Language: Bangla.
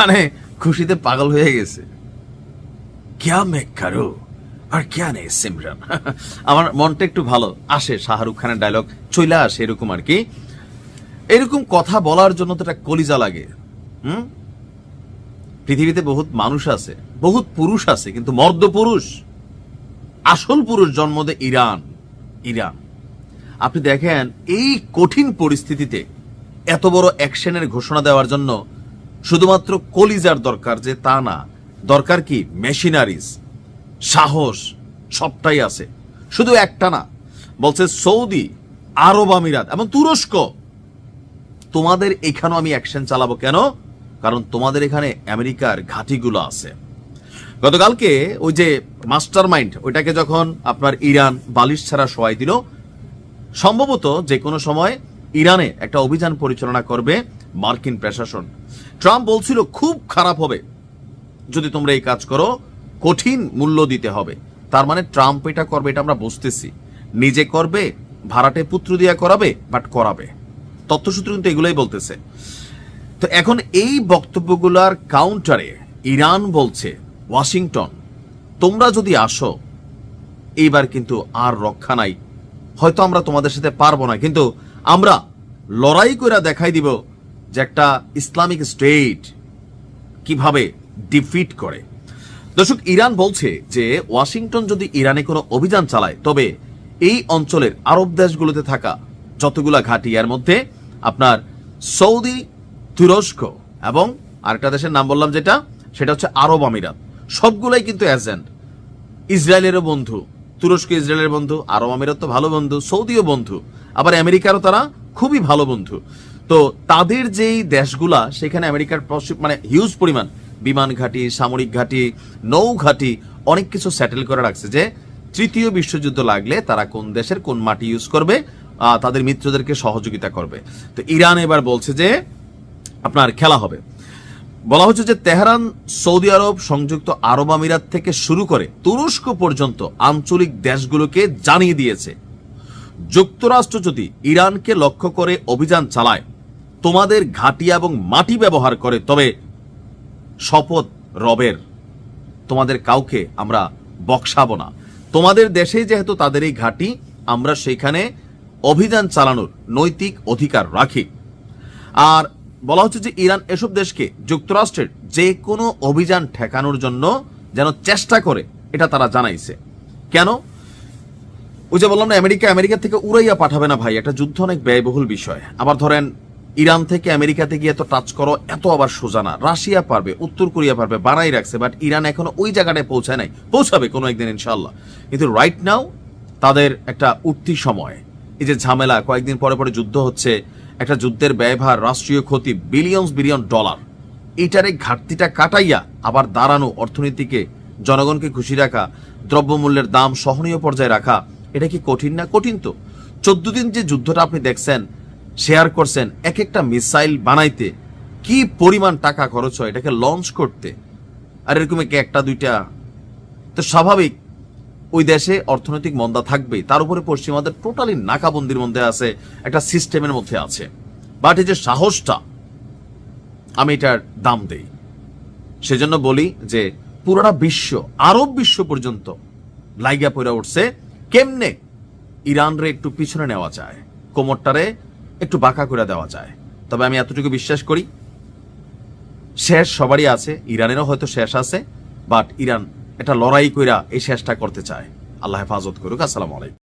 মানে খুশিতে পাগল হয়ে গেছে। ক্যা মে করো আর ক্যা নেই সিমরান। আমার মনটা একটু ভালো আসে, শাহরুখ খানের ডায়লগ চইলা আসে এরকম আর কি। এরকম কথা বলার জন্য তো একটা কলিজা লাগে। পৃথিবীতে বহুত মানুষ আছে, বহুত পুরুষ আছে, কিন্তু মর্দ পুরুষ, আসল পুরুষ জন্ম দেয় ইরান। ইরান আপনি দেখেন এই কঠিন পরিস্থিতিতে এত বড় অ্যাকশনের ঘোষণা দেওয়ার জন্য শুধুমাত্র কলিজার দরকার যে তা না, দরকার কি মেশিনারিজ, সাহস, সবটাই আছে। শুধু একটা না, বলছে সৌদি আরব আমিরাত এবং তুরস্ক, তোমাদের এখানেও আমি অ্যাকশন চালাবো। কেন? কারণ তোমাদের এখানে আমেরিকার ঘাঁটিগুলো আছে। গতকালকে ওই যে মাস্টার মাইন্ড, ওইটাকে যখন আপনার ইরান বালিশ ছাড়া শোয়াই দিল, সম্ভবত যে কোনো সময় ইরানে একটা অভিযান পরিচালনা করবে মার্কিন প্রশাসন। ট্রাম্প বলছিল খুব খারাপ হবে যদি তোমরা এই কাজ করো, কঠিন মূল্য দিতে হবে। তার মানে ট্রাম্প এটা করবে, এটা আমরা বুঝতেছি। নিজে করবে, ভাড়াটে পুত্র দিয়া করাবে, বাট করাবে। তথ্যসূত্র কিন্তু এগুলোই বলতেছে। তো এখন এই বক্তব্যগুলোর কাউন্টারে ইরান বলছে, ওয়াশিংটন তোমরা যদি আসো এইবার কিন্তু আর রক্ষা নাই, হয়তো আমরা তোমাদের সাথে পারবো না, কিন্তু আমরা লড়াই করে দেখাই দিব যে একটা ইসলামিক স্টেট কিভাবে ডিফিট করে। দর্শক, ইরান বলছে যে ওয়াশিংটন যদি ইরানে কোনো অভিযান চালায়, তবে এই অঞ্চলের আরব দেশগুলোতে থাকা যতগুলা ঘাঁটি, এর মধ্যে আপনার সৌদি, তুরস্ক এবং আরেকটা দেশের নাম বললাম যেটা, সেটা হচ্ছে আরব আমিরাত, সবগুলাই কিন্তু এজেন্ট। ইসরায়েলেরও বন্ধু, তুরস্ক ইসরায়েলের বন্ধু, আরব আমিরাত তো ভালো বন্ধু, সৌদিও বন্ধু, আবার আমেরিকারও তারা খুবই ভালো বন্ধু। তো তাদের যেই দেশগুলা, সেখানে আমেরিকার মানে হিউজ পরিমাণ বিমান ঘাঁটি, সামরিক ঘাঁটি, নৌ ঘাঁটি, অনেক কিছু সেটেল করে রাখছে যে তৃতীয় বিশ্বযুদ্ধ লাগলে তারা কোন দেশের কোন মাটি ইউজ করবে, তাদের মিত্রদেরকে সহযোগিতা করবে। তো ইরান এবার বলছে যে আপনার খেলা হবে। বলা হচ্ছে যে তেহরান সৌদি আরব, সংযুক্ত আরব আমিরাত থেকে শুরু করে তুরস্ক পর্যন্ত আঞ্চলিক দেশগুলোকে জানিয়ে দিয়েছে, যুক্তরাষ্ট্র যদি ইরানকে লক্ষ্য করে অভিযান চালায়, তোমাদের ঘাঁটি এবং মাটি ব্যবহার করে, তবে শপথ রবের, তোমাদের কাউকে আমরা বক্সাবো না। তোমাদের দেশেই যেহেতু তাদের এই ঘাঁটি, আমরা সেখানে অভিযান চালানোর নৈতিক অধিকার রাখি। আর বলা হচ্ছে যে ইরান এসব দেশকে যুক্তরাষ্ট্রের যে কোনো অভিযান ঠেকানোর জন্য যেন চেষ্টা করে, এটা তারা জানাইছে। কেন? ওই যে বললাম না, আমেরিকা থেকে উড়াইয়া পাঠাবে না ভাই, একটা যুদ্ধ অনেক ব্যয়বহুল বিষয়। আবার ধরেন ইরান থেকে আমেরিকাতে গিয়ে এত টাচ করো, এত আবার সোজা না। রাশিয়া পারবে, উত্তর কোরিয়া পারবে, বানাই রাখছে, বাট ইরান এখনো ওই জায়গাটায় পৌঁছায় নাই, পৌঁছাবে কোনো একদিন ইনশাল্লাহ। কিন্তু রাইট নাও তাদের একটা উঠতি সময়, এই যে ঝামেলা, কয়েকদিন পরে পরে যুদ্ধ হচ্ছে, একটা যুদ্ধের ব্যয়ভার, রাষ্ট্রীয় ক্ষতি বিলিয়ন ডলার, এইটারে ঘাটতিটা কাটাইয়া আবার দাঁড়ানো, অর্থনীতিকে, জনগণকে খুশি রাখা, দ্রব্যমূল্যের দাম সহনীয় পর্যায়ে রাখা, এটা কি কঠিন না? কঠিন তো। 14 দিন যে যুদ্ধটা আপনি দেখছেন, শেয়ার করছেন, এক একটা মিসাইল বানাইতে কি পরিমাণ টাকা খরচ হয়, এটাকে লঞ্চ করতে, আর এরকম একটা দুইটা। তো স্বাভাবিক ওই দেশে অর্থনৈতিক মন্দা থাকবেই, তার উপরে পশ্চিমাদের টোটালি নাকাবন্দির মধ্যে আছে, একটা সিস্টেমের মধ্যে আছে। বাট এই যে সাহসটা, আমি এটার দাম দেই। সেজন্য বলি যে পুরোটা বিশ্ব, আরব বিশ্ব পর্যন্ত লাইগা পড়ে উঠছে কেমনে ইরানরে একটু পিছনে নেওয়া যায়, কোমরটারে একটু বাঁকা করে দেওয়া যায়। তবে আমি এতটুকু বিশ্বাস করি, শেষ সবারই আছে, ইরানেরও হয়তো শেষ আছে, বাট ইরান এটা লড়াই কইরা এই শেষটা করতে চায়। আল্লাহ হেফাজত করুক। আসসালামু আলাইকুম।